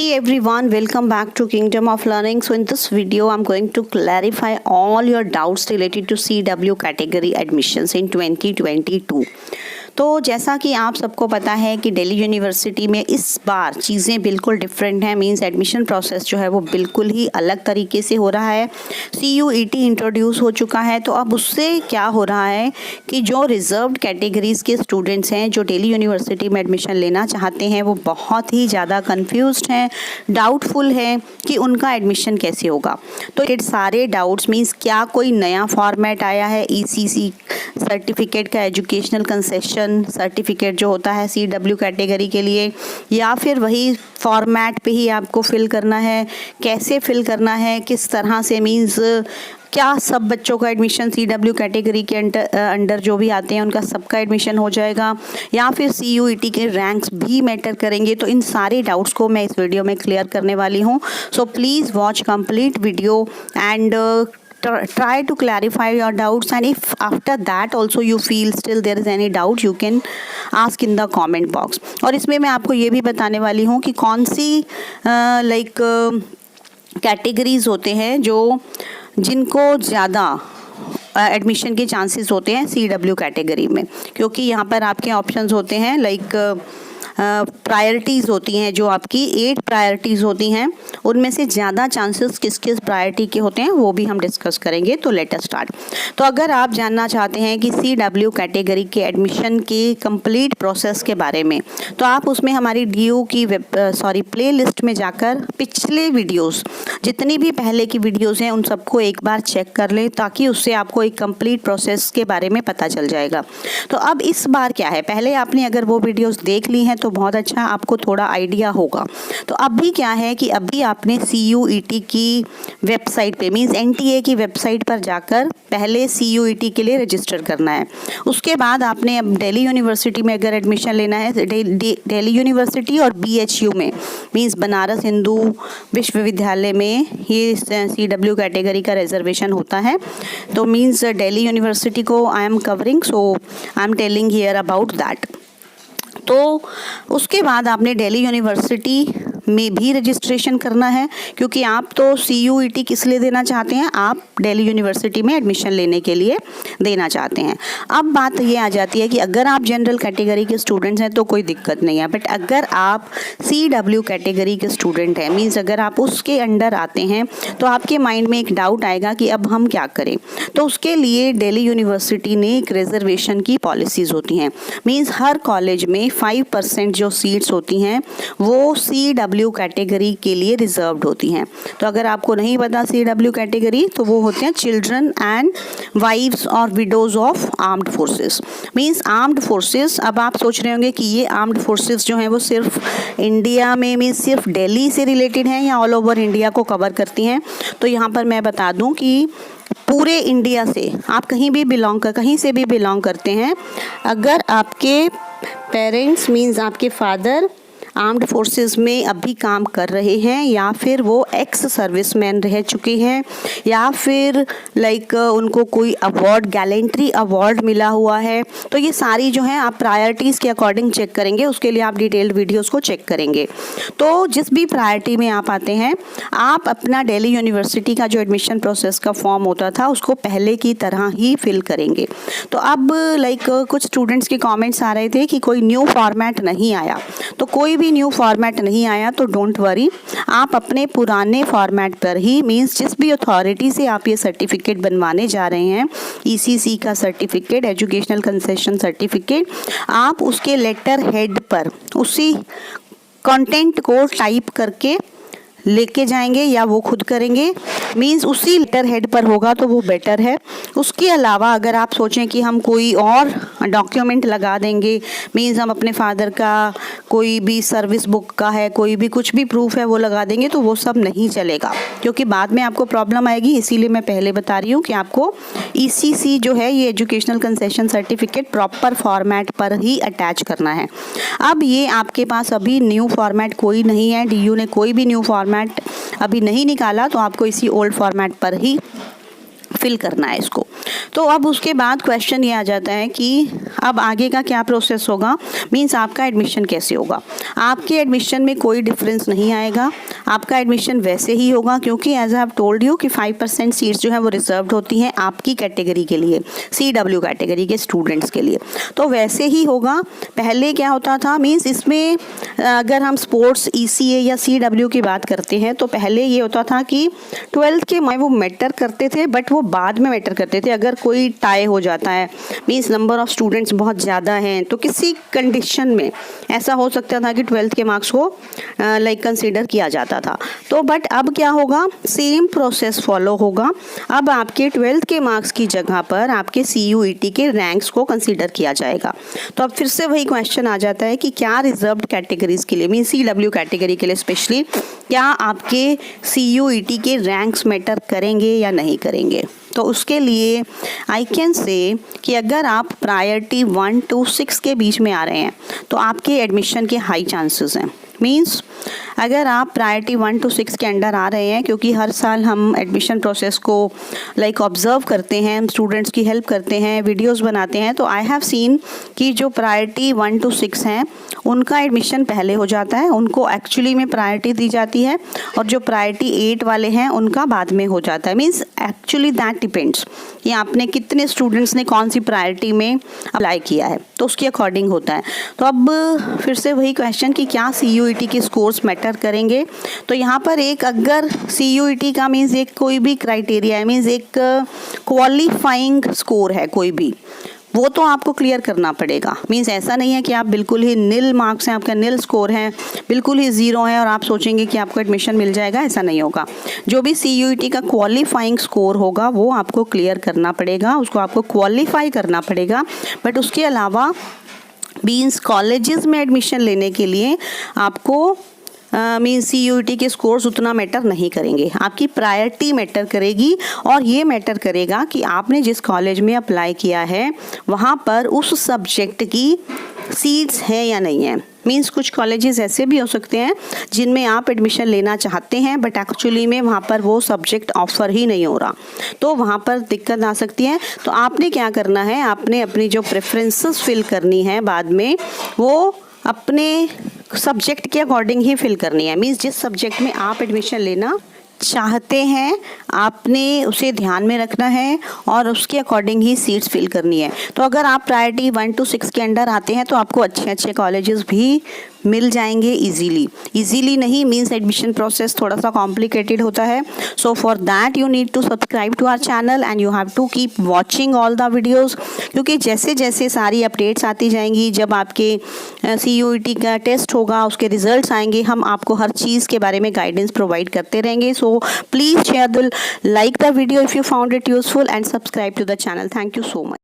Hey everyone, welcome back to Kingdom of Learning. So in this video, I'm going to clarify all your doubts related to CW category admissions in 2022. तो जैसा कि आप सबको पता है कि Delhi university में इस बार चीज़ें बिल्कुल डिफरेंट हैं। मींस एडमिशन प्रोसेस जो है वो बिल्कुल ही अलग तरीके से हो रहा है। CUET इंट्रोड्यूस हो चुका है। तो अब उससे क्या हो रहा है कि जो रिजर्व्ड कैटेगरीज़ के स्टूडेंट्स हैं जो दिल्ली यूनिवर्सिटी में एडमिशन लेना चाहते हैं वो बहुत ही ज़्यादा कन्फ्यूज्ड हैं, डाउटफुल है कि उनका एडमिशन कैसे होगा। तो ये सारे डाउट्स मीन्स क्या कोई नया फॉर्मेट आया है ECC सर्टिफिकेट का, एजुकेशनल कंसेशन सर्टिफिकेट जो होता है CW कैटेगरी के लिए, या फिर वही फॉर्मेट पे ही आपको फिल करना है, कैसे फिल करना है, किस तरह से, मीन्स क्या सब बच्चों का एडमिशन CW कैटेगरी के अंडर जो भी आते हैं उनका सबका एडमिशन हो जाएगा, या फिर CUET के रैंक्स भी मैटर करेंगे। तो इन सारे डाउट्स को मैं इस वीडियो में क्लियर करने वाली हूँ। So please watch complete video and try to clarify your doubts, and if after that also you feel still there is any doubt you can ask in the comment box। और इसमें मैं आपको ये भी बताने वाली हूँ कि कौन सी कैटेगरीज होते हैं जो जिनको ज़्यादा एडमिशन के चांसेस होते हैं CW कैटेगरी में, क्योंकि यहाँ पर आपके ऑप्शंस होते हैं प्रायोरिटीज़ होती हैं, जो आपकी 8 प्रायोरिटीज़ होती हैं उनमें से ज़्यादा चांसेस किस किस प्रायोरिटी के होते हैं वो भी हम डिस्कस करेंगे। तो लेट अस स्टार्ट। तो अगर आप जानना चाहते हैं कि CW कैटेगरी के एडमिशन के कंप्लीट प्रोसेस के बारे में, तो आप उसमें हमारी DU की प्लेलिस्ट में जाकर पिछले वीडियोस जितनी भी पहले की वीडियोस हैं उन सबको एक बार चेक कर लें, ताकि उससे आपको एक कंप्लीट प्रोसेस के बारे में पता चल जाएगा। तो अब इस बार क्या है, पहले आपने अगर वो वीडियोस देख ली हैं तो बहुत अच्छा, आपको थोड़ा आइडिया होगा। तो अभी क्या है कि अभी आपने CUET की वेबसाइट पे मींस NTA की वेबसाइट पर जाकर पहले CUET के लिए रजिस्टर करना है। उसके बाद आपने अब दिल्ली यूनिवर्सिटी में अगर एडमिशन लेना है, दिल्ली यूनिवर्सिटी और BHU में मींस बनारस हिंदू विश्वविद्यालय में ये CW कैटेगरी का रिजर्वेशन होता है। तो मींस दिल्ली यूनिवर्सिटी को I am covering, so I am telling here about that. तो उसके बाद आपने दिल्ली यूनिवर्सिटी में भी रजिस्ट्रेशन करना है, क्योंकि आप तो CUET किस लिए देना चाहते हैं, आप दिल्ली यूनिवर्सिटी में एडमिशन लेने के लिए देना चाहते हैं। अब बात ये आ जाती है कि अगर आप जनरल कैटेगरी के स्टूडेंट्स हैं तो कोई दिक्कत नहीं है, बट अगर आप CW कैटेगरी के स्टूडेंट हैं मीन्स अगर आप उसके अंडर आते हैं तो आपके माइंड में एक डाउट आएगा कि अब हम क्या करें। तो उसके लिए दिल्ली यूनिवर्सिटी ने एक रिजर्वेशन की पॉलिसीज़ होती हैं। मीन्स हर कॉलेज में 5% जो सीट्स होती हैं वो CW कैटेगरी के लिए रिजर्व्ड होती हैं। तो अगर आपको नहीं पता CW कैटेगरी, तो वो होते हैं चिल्ड्रन एंड वाइव्स और widows of armed forces. Means armed forces, अब आप सोच रहे होंगे कि ये आर्म्ड फोर्सेस जो हैं वो सिर्फ इंडिया में मीन्स सिर्फ दिल्ली से रिलेटेड हैं या ऑल ओवर इंडिया को कवर करती हैं। तो यहाँ पर मैं बता दूँ कि पूरे इंडिया से आप कहीं से भी बिलोंग करते हैं, अगर आपके पेरेंट्स मीन्स आपके फादर आर्म्ड फोर्सेस में अभी काम कर रहे हैं, या फिर वो एक्स सर्विसमैन रह चुके हैं, या फिर उनको कोई अवार्ड, गैलेंट्री अवार्ड मिला हुआ है, तो ये सारी जो है आप प्रायोरिटीज़ के अकॉर्डिंग चेक करेंगे। उसके लिए आप डिटेल्ड वीडियोस को चेक करेंगे। तो जिस भी प्रायोरिटी में आप आते हैं, आप अपना दिल्ली यूनिवर्सिटी का जो एडमिशन प्रोसेस का फॉर्म होता था उसको पहले की तरह ही फिल करेंगे। तो अब कुछ स्टूडेंट्स के कॉमेंट्स आ रहे थे कि कोई न्यू फॉर्मेट नहीं आया। तो कोई भी न्यू फॉर्मेट नहीं आया तो डोंट वरी, आप अपने पुराने फॉर्मेट पर ही मींस जिस भी अथॉरिटी से आप ये सर्टिफिकेट बनवाने जा रहे हैं, ECC का सर्टिफिकेट, एजुकेशनल कंसेशन सर्टिफिकेट, आप उसके लेटर हेड पर उसी कंटेंट को टाइप करके लेके जाएंगे या वो खुद करेंगे। मींस उसी लेटर हेड पर होगा तो वो बेटर है। उसके अलावा अगर आप सोचें कि हम कोई और डॉक्यूमेंट लगा देंगे, मींस हम अपने फादर का कोई भी सर्विस बुक का है, कोई भी कुछ भी प्रूफ है वो लगा देंगे, तो वो सब नहीं चलेगा, क्योंकि बाद में आपको प्रॉब्लम आएगी। इसीलिए मैं पहले बता रही हूँ कि आपको ECC जो है ये educational concession certificate proper format पर ही अटैच करना है। अब ये आपके पास अभी न्यू फॉर्मेट कोई नहीं है, DU ने कोई भी न्यू फॉर्मेट अभी नहीं निकाला, तो आपको इसी ओल्ड फॉर्मेट पर ही फिल करना है इसको। तो अब उसके बाद क्वेश्चन ये आ जाता है कि अब आगे का क्या प्रोसेस होगा, मीन्स आपका एडमिशन कैसे होगा। आपके एडमिशन में कोई डिफरेंस नहीं आएगा, आपका एडमिशन वैसे ही होगा, क्योंकि as I have told you कि 5% सीट्स जो है वो रिजर्व्ड होती हैं आपकी कैटेगरी के लिए, CW कैटेगरी के स्टूडेंट्स के लिए। तो वैसे ही होगा। पहले क्या होता था, मीन्स इसमें अगर हम स्पोर्ट्स, ECA या CW की बात करते हैं तो पहले ये होता था कि 12th के वो मैटर करते थे, बट वो बाद में मैटर करते थे। अगर कोई टाई हो जाता है, मीन्स नंबर ऑफ स्टूडेंट्स बहुत ज़्यादा हैं, तो किसी कंडीशन में ऐसा हो सकता था कि 12th के मार्क्स को लाइक कंसीडर किया जाता था। तो बट अब क्या होगा, सेम प्रोसेस फॉलो होगा। अब आपके 12th के मार्क्स की जगह पर आपके CUET के रैंक्स को कंसीडर किया जाएगा। तो अब फिर से वही क्वेश्चन आ जाता है कि क्या रिजर्व्ड कैटेगरीज के लिए, मीन CW कैटेगरी के लिए स्पेशली, क्या आपके CUET के रैंक्स मैटर करेंगे या नहीं करेंगे। तो उसके लिए आई कैन से कि अगर आप प्रायोरिटी 1 to 6 के बीच में आ रहे हैं तो आपके एडमिशन के हाई चांसेस हैं। मीन्स अगर आप प्रायोरिटी 1 to 6 के अंडर आ रहे हैं, क्योंकि हर साल हम एडमिशन प्रोसेस को लाइक ऑब्जर्व करते हैं, हम स्टूडेंट्स की हेल्प करते हैं, वीडियोस बनाते हैं, तो आई हैव सीन कि जो प्रायोरिटी 1 to 6 हैं उनका एडमिशन पहले हो जाता है, उनको एक्चुअली में प्रायोरिटी दी जाती है, और जो प्रायोरिटी 8 वाले हैं उनका बाद में हो जाता है। मीन्स एक्चुअली दैट डिपेंड्स कि आपने कितने स्टूडेंट्स ने कौन सी प्रायोरिटी में अप्लाई किया है, तो उसके अकॉर्डिंग होता है। तो अब फिर से वही क्वेश्चन कि क्या CUET के स्कोर्स मैटर करेंगे। तो यहाँ पर एक अगर CUET का मीन्स एक कोई भी क्राइटेरिया है, मीन्स एक क्वालिफाइंग स्कोर है कोई भी, वो तो आपको क्लियर करना पड़ेगा। मीन्स ऐसा नहीं है कि आप बिल्कुल ही नील मार्क्स हैं, आपका नील स्कोर है, बिल्कुल ही 0 है और आप सोचेंगे कि आपको एडमिशन मिल जाएगा, ऐसा नहीं होगा। जो भी CUET का क्वालिफाइंग स्कोर होगा वो आपको क्लियर करना पड़ेगा, उसको आपको क्वालिफाई करना पड़ेगा। बट उसके अलावा मीन्स कॉलेजेस में एडमिशन लेने के लिए आपको मीन्स CUET के स्कोर्स उतना मैटर नहीं करेंगे, आपकी प्रायोरिटी मैटर करेगी। और ये मैटर करेगा कि आपने जिस कॉलेज में अप्लाई किया है वहाँ पर उस सब्जेक्ट की सीट्स है या नहीं है। मीन्स कुछ कॉलेजेस ऐसे भी हो सकते हैं जिनमें आप एडमिशन लेना चाहते हैं बट एक्चुअली में वहाँ पर वो सब्जेक्ट ऑफर ही नहीं हो रहा, तो वहाँ पर दिक्कत आ सकती है। तो आपने क्या करना है, आपने अपनी जो प्रेफरेंसेस फिल करनी है बाद में, वो अपने सब्जेक्ट के अकॉर्डिंग ही फिल करनी है। मीन्स जिस सब्जेक्ट में आप एडमिशन लेना चाहते हैं आपने उसे ध्यान में रखना है और उसके अकॉर्डिंग ही सीट्स फिल करनी है। तो अगर आप प्रायोरिटी 1 to 6 के अंडर आते हैं तो आपको अच्छे अच्छे कॉलेजेस भी मिल जाएंगे इजीली नहीं, मीन्स एडमिशन प्रोसेस थोड़ा सा कॉम्प्लिकेटेड होता है। So for that you need to subscribe to our channel and you have to keep watching all the videos, क्योंकि जैसे जैसे सारी अपडेट्स आती जाएंगी, जब आपके CUET का टेस्ट होगा, उसके रिजल्ट्स आएंगे, हम आपको हर चीज़ के बारे में गाइडेंस प्रोवाइड करते रहेंगे। So please share the like the video if you found it useful and subscribe to the channel. Thank you so much.